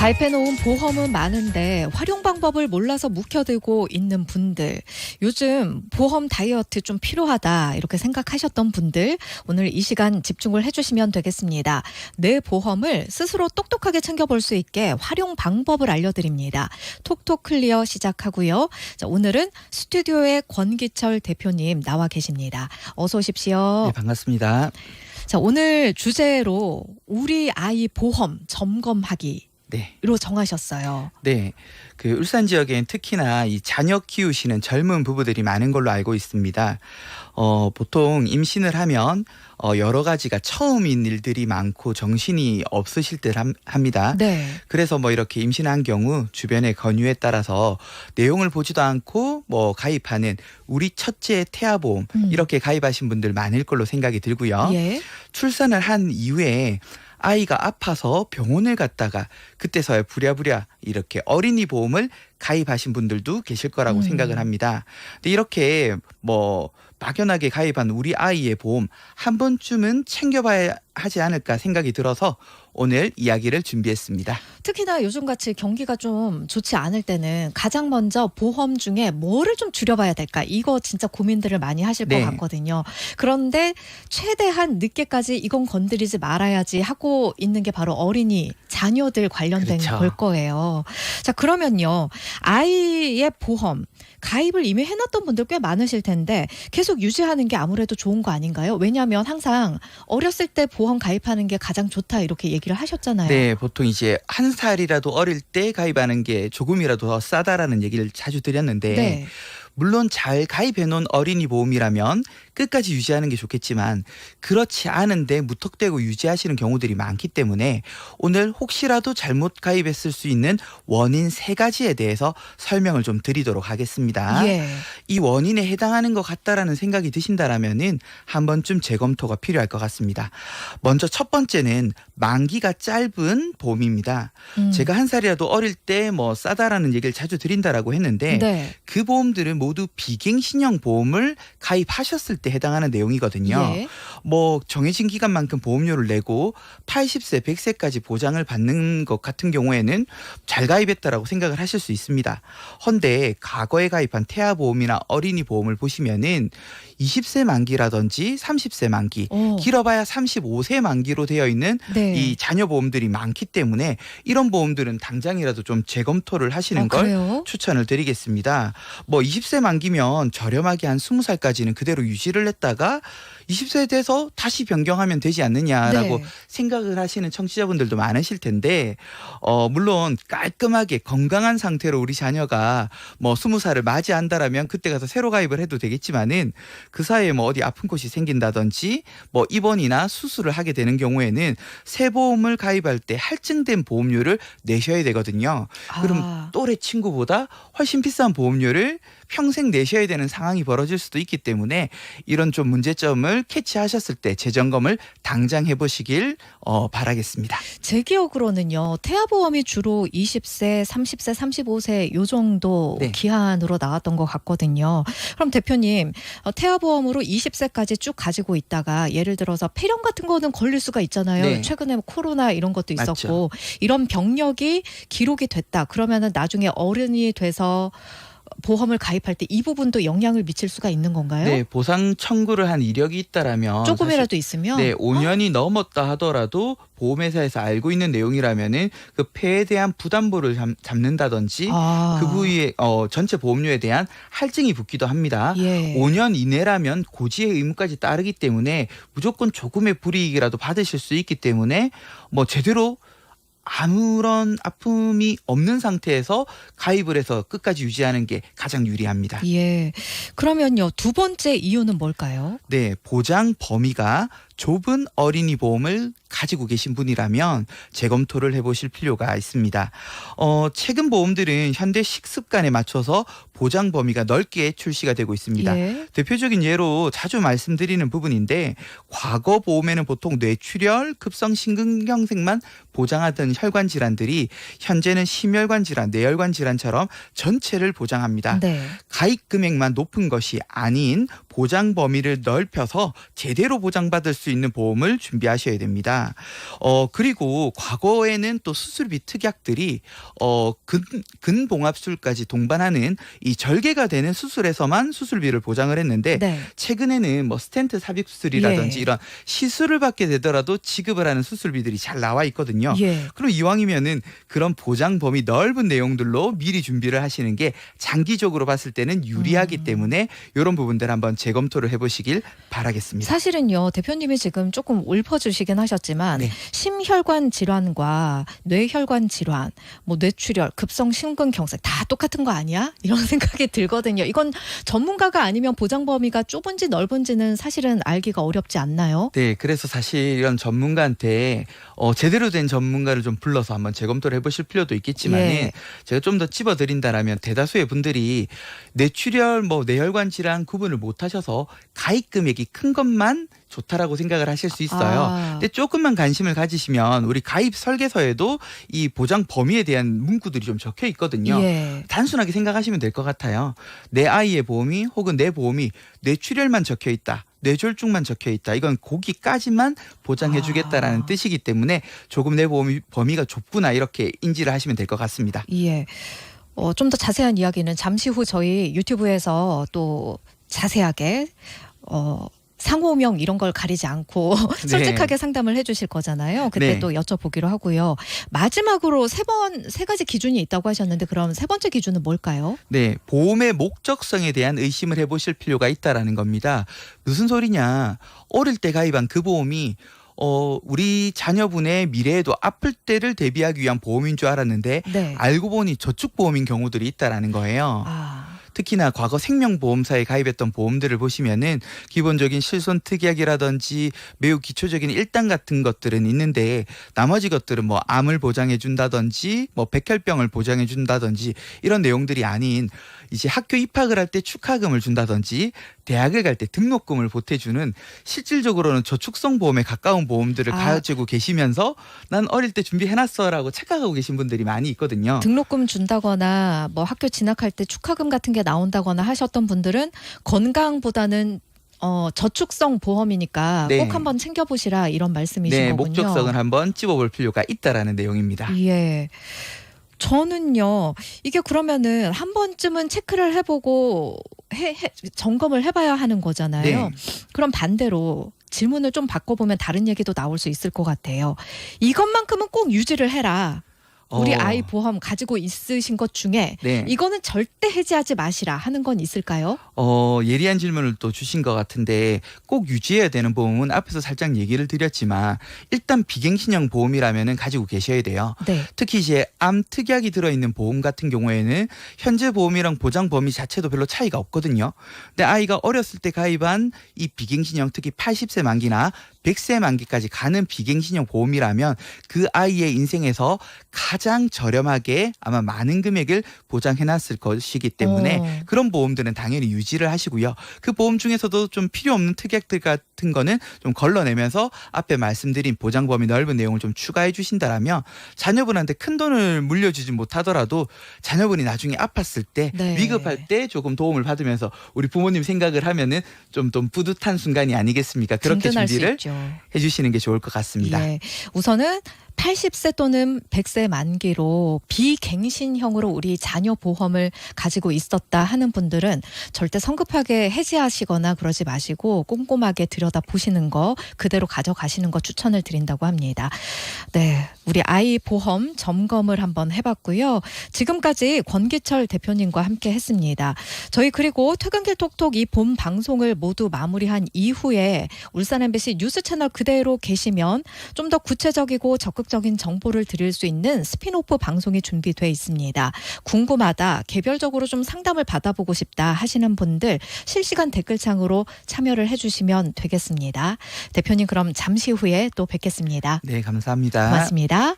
가입해놓은 보험은 많은데 활용 방법을 몰라서 묵혀두고 있는 분들, 요즘 보험 다이어트 좀 필요하다 이렇게 생각하셨던 분들, 오늘 이 시간 집중을 해주시면 되겠습니다. 내 보험을 스스로 똑똑하게 챙겨볼 수 있게 활용 방법을 알려드립니다. 톡톡 클리어 시작하고요. 자, 오늘은 스튜디오에 권기철 대표님 나와 계십니다. 어서 오십시오. 네, 반갑습니다. 자, 오늘 주제로 우리 아이 보험 점검하기 네. 로 정하셨어요. 네. 그 울산 지역엔 특히나 이 자녀 키우시는 젊은 부부들이 많은 걸로 알고 있습니다. 보통 임신을 하면 여러 가지가 처음인 일들이 많고 정신이 없으실 때 합니다. 네. 그래서 이렇게 임신한 경우 주변의 권유에 따라서 내용을 보지도 않고 가입하는 우리 첫째 태아보험 이렇게 가입하신 분들 많을 걸로 생각이 들고요. 예. 출산을 한 이후에 아이가 아파서 병원을 갔다가 그때서야 부랴부랴 이렇게 어린이 보험을 가입하신 분들도 계실 거라고 생각을 합니다. 근데 이렇게 막연하게 가입한 우리 아이의 보험 한 번쯤은 챙겨봐야 하지 않을까 생각이 들어서 오늘 이야기를 준비했습니다. 특히나 요즘같이 경기가 좀 좋지 않을 때는 가장 먼저 보험 중에 뭐를 좀 줄여봐야 될까? 이거 진짜 고민들을 많이 하실 것 같거든요. 그런데 최대한 늦게까지 이건 건드리지 말아야지 하고 있는 게 바로 어린이, 자녀들 관련된 걸 거예요. 자, 그러면요. 아이의 보험 가입을 이미 해놨던 분들 꽤 많으실 텐데 계속 유지하는 게 아무래도 좋은 거 아닌가요? 왜냐하면 항상 어렸을 때 보험 가입하는 게 가장 좋다 이렇게 얘기를 하셨잖아요. 네, 보통 이제 한 살이라도 어릴 때 가입하는 게 조금이라도 더 싸다라는 얘기를 자주 드렸는데 네. 물론 잘 가입해 놓은 어린이 보험이라면 끝까지 유지하는 게 좋겠지만 그렇지 않은데 무턱대고 유지하시는 경우들이 많기 때문에 오늘 혹시라도 잘못 가입했을 수 있는 원인 3가지에 대해서 설명을 좀 드리도록 하겠습니다. 예. 이 원인에 해당하는 것 같다라는 생각이 드신다라면은 한 번쯤 재검토가 필요할 것 같습니다. 먼저 첫 번째는 만기가 짧은 보험입니다. 제가 한 살이라도 어릴 때 싸다라는 얘기를 자주 드린다라고 했는데 네. 그 보험들은 모두 비갱신형 보험을 가입하셨을 때 해당하는 내용이거든요. 예. 정해진 기간만큼 보험료를 내고 80세, 100세까지 보장을 받는 것 같은 경우에는 잘 가입했다라고 생각을 하실 수 있습니다. 헌데 과거에 가입한 태아보험이나 어린이 보험을 보시면은 20세 만기라든지 30세 만기, 길어봐야 35세 만기로 되어 있는 이 자녀 보험들이 많기 때문에 이런 보험들은 당장이라도 좀 재검토를 하시는 걸 그래요? 추천을 드리겠습니다. 20세 만기면 저렴하게 한 20살까지는 그대로 유지를 했다가 20세 돼서 다시 변경하면 되지 않느냐라고 생각을 하시는 청취자분들도 많으실 텐데 물론 깔끔하게 건강한 상태로 우리 자녀가 20살을 맞이한다라면 그때 가서 새로 가입을 해도 되겠지만은 그 사이에 어디 아픈 곳이 생긴다든지 입원이나 수술을 하게 되는 경우에는 새 보험을 가입할 때 할증된 보험료를 내셔야 되거든요. 그럼 또래 친구보다 훨씬 비싼 보험료를 평생 내셔야 되는 상황이 벌어질 수도 있기 때문에 이런 좀 문제점을 캐치하셨을 때 재점검을 당장 해보시길 바라겠습니다. 제 기억으로는요. 태아보험이 주로 20세, 30세, 35세 요 정도 기한으로 나왔던 것 같거든요. 그럼 대표님, 태아보험으로 20세까지 쭉 가지고 있다가 예를 들어서 폐렴 같은 거는 걸릴 수가 있잖아요. 최근에 코로나 이런 것도 있었고 이런 병력이 기록이 됐다. 그러면은 나중에 어른이 돼서 보험을 가입할 때 이 부분도 영향을 미칠 수가 있는 건가요? 네, 보상 청구를 한 이력이 있다라면 조금이라도 있으면 5년이 넘었다 하더라도 보험회사에서 알고 있는 내용이라면은 그 폐에 대한 부담보를 잡는다든지 그 부위에 전체 보험료에 대한 할증이 붙기도 합니다. 5년 이내라면 고지의 의무까지 따르기 때문에 무조건 조금의 불이익이라도 받으실 수 있기 때문에 제대로 아무런 아픔이 없는 상태에서 가입을 해서 끝까지 유지하는 게 가장 유리합니다. 예. 그러면요. 두 번째 이유는 뭘까요? 네, 보장 범위가 좁은 어린이 보험을 가지고 계신 분이라면 재검토를 해보실 필요가 있습니다. 최근 보험들은 현대 식습관에 맞춰서 보장 범위가 넓게 출시가 되고 있습니다. 대표적인 예로 자주 말씀드리는 부분인데 과거 보험에는 보통 뇌출혈, 급성 심근경색만 보장하던 혈관 질환들이 현재는 심혈관 질환, 뇌혈관 질환처럼 전체를 보장합니다. 가입 금액만 높은 것이 아닌 보장 범위를 넓혀서 제대로 보장받을 수 있는 보험을 준비하셔야 됩니다. 그리고 과거에는 또 수술비 특약들이 근봉합술까지 동반하는 이 절개가 되는 수술에서만 수술비를 보장을 했는데 네. 최근에는 뭐 스텐트 삽입 수술이라든지 예. 이런 시술을 받게 되더라도 지급을 하는 수술비들이 잘 나와 있거든요. 예. 그럼 이왕이면은 그런 보장 범위 넓은 내용들로 미리 준비를 하시는 게 장기적으로 봤을 때는 유리하기 때문에 이런 부분들 한번 재검토를 해보시길 바라겠습니다. 사실은요, 대표님이 지금 조금 읊어주시긴 하셨지만 네. 심혈관 질환과 뇌혈관 질환, 뭐 뇌출혈, 급성 심근경색 다 똑같은 거 아니야? 이런 생각이 들거든요. 이건 전문가가 아니면 보장 범위가 좁은지 넓은지는 사실은 알기가 어렵지 않나요? 네, 그래서 사실 이런 전문가한테 제대로 된 전문가를 좀 불러서 한번 재검토를 해보실 필요도 있겠지만은 예. 제가 좀 더 찝어드린다라면 대다수의 분들이 뇌출혈, 뭐 뇌혈관 질환 구분을 못하셔서 가입 금액이 큰 것만 좋다라고 생각을 하실 수 있어요. 아. 근데 조금만 관심을 가지시면 우리 가입 설계서에도 이 보장 범위에 대한 문구들이 좀 적혀 있거든요. 예. 단순하게 생각하시면 될 것 같아요. 내 아이의 보험이 혹은 내 보험이 뇌출혈만 적혀 있다. 뇌졸중만 적혀 있다. 이건 거기까지만 보장해 주겠다라는 뜻이기 때문에 조금 내 범위가 좁구나 이렇게 인지를 하시면 될 것 같습니다. 예. 좀 더 자세한 이야기는 잠시 후 저희 유튜브에서 또 자세하게 상호명 이런 걸 가리지 않고 네. 솔직하게 상담을 해주실 거잖아요. 그때 네. 또 여쭤보기로 하고요. 마지막으로 세 가지 기준이 있다고 하셨는데 그럼 세 번째 기준은 뭘까요? 네, 보험의 목적성에 대한 의심을 해보실 필요가 있다라는 겁니다. 무슨 소리냐? 어릴 때 가입한 그 보험이 우리 자녀분의 미래에도 아플 때를 대비하기 위한 보험인 줄 알았는데 네. 알고 보니 저축보험인 경우들이 있다라는 거예요. 특히나 과거 생명보험사에 가입했던 보험들을 보시면은 기본적인 실손 특약이라든지 매우 기초적인 일당 같은 것들은 있는데 나머지 것들은 뭐 암을 보장해 준다든지 뭐 백혈병을 보장해 준다든지 이런 내용들이 아닌 이제 학교 입학을 할 때 축하금을 준다든지 대학을 갈 때 등록금을 보태주는 실질적으로는 저축성 보험에 가까운 보험들을 가지고 계시면서 난 어릴 때 준비해놨어라고 착각하고 계신 분들이 많이 있거든요. 등록금 준다거나 뭐 학교 진학할 때 축하금 같은 게 나온다거나 하셨던 분들은 건강보다는 저축성 보험이니까 네. 꼭 한번 챙겨보시라 이런 말씀이신 네, 거군요. 목적성을 한번 찝어볼 필요가 있다라는 내용입니다. 예. 저는요, 이게 그러면은 한 번쯤은 체크를 해보고 점검을 해봐야 하는 거잖아요. 네. 그럼 반대로 질문을 좀 바꿔보면 다른 얘기도 나올 수 있을 것 같아요. 이것만큼은 꼭 유지를 해라. 우리 아이 보험 가지고 있으신 것 중에 네. 이거는 절대 해지하지 마시라 하는 건 있을까요? 예리한 질문을 또 주신 것 같은데 꼭 유지해야 되는 보험은 앞에서 살짝 얘기를 드렸지만 일단 비갱신형 보험이라면은 가지고 계셔야 돼요. 네. 특히 이제 암 특약이 들어있는 보험 같은 경우에는 현재 보험이랑 보장 범위 자체도 별로 차이가 없거든요. 근데 아이가 어렸을 때 가입한 이 비갱신형 특히 80세 만기나 100세 만기까지 가는 비갱신형 보험이라면 그 아이의 인생에서 가장 저렴하게 아마 많은 금액을 보장해놨을 것이기 때문에 그런 보험들은 당연히 유지를 하시고요. 그 보험 중에서도 좀 필요 없는 특약들 같은 거는 좀 걸러내면서 앞에 말씀드린 보장 범위 넓은 내용을 좀 추가해 주신다라면 자녀분한테 큰 돈을 물려주지 못하더라도 자녀분이 나중에 아팠을 때 네. 위급할 때 조금 도움을 받으면서 우리 부모님 생각을 하면은 좀 뿌듯한 순간이 아니겠습니까? 그렇게 든든할 수 준비를 있죠. 해주시는 게 좋을 것 같습니다. 예. 우선은 80세 또는 100세 만기로 비갱신형으로 우리 자녀 보험을 가지고 있었다 하는 분들은 절대 성급하게 해지하시거나 그러지 마시고 꼼꼼하게 들여다보시는 거 그대로 가져가시는 거 추천을 드린다고 합니다. 네, 우리 아이 보험 점검을 한번 해봤고요. 지금까지 권기철 대표님과 함께 했습니다. 저희 그리고 퇴근길 톡톡 이 본 방송을 모두 마무리한 이후에 울산 MBC 뉴스 채널 그대로 계시면 좀 더 구체적이고 적극적인 정보를 드릴 수 있는 스피노프 방송이 준비돼 있습니다. 궁금하다, 개별적으로 좀 상담을 받아보고 싶다 하시는 분들 실시간 댓글창으로 참여를 해주시면 되겠습니다. 대표님 그럼 잠시 후에 또 뵙겠습니다. 네, 감사합니다. 고맙습니다.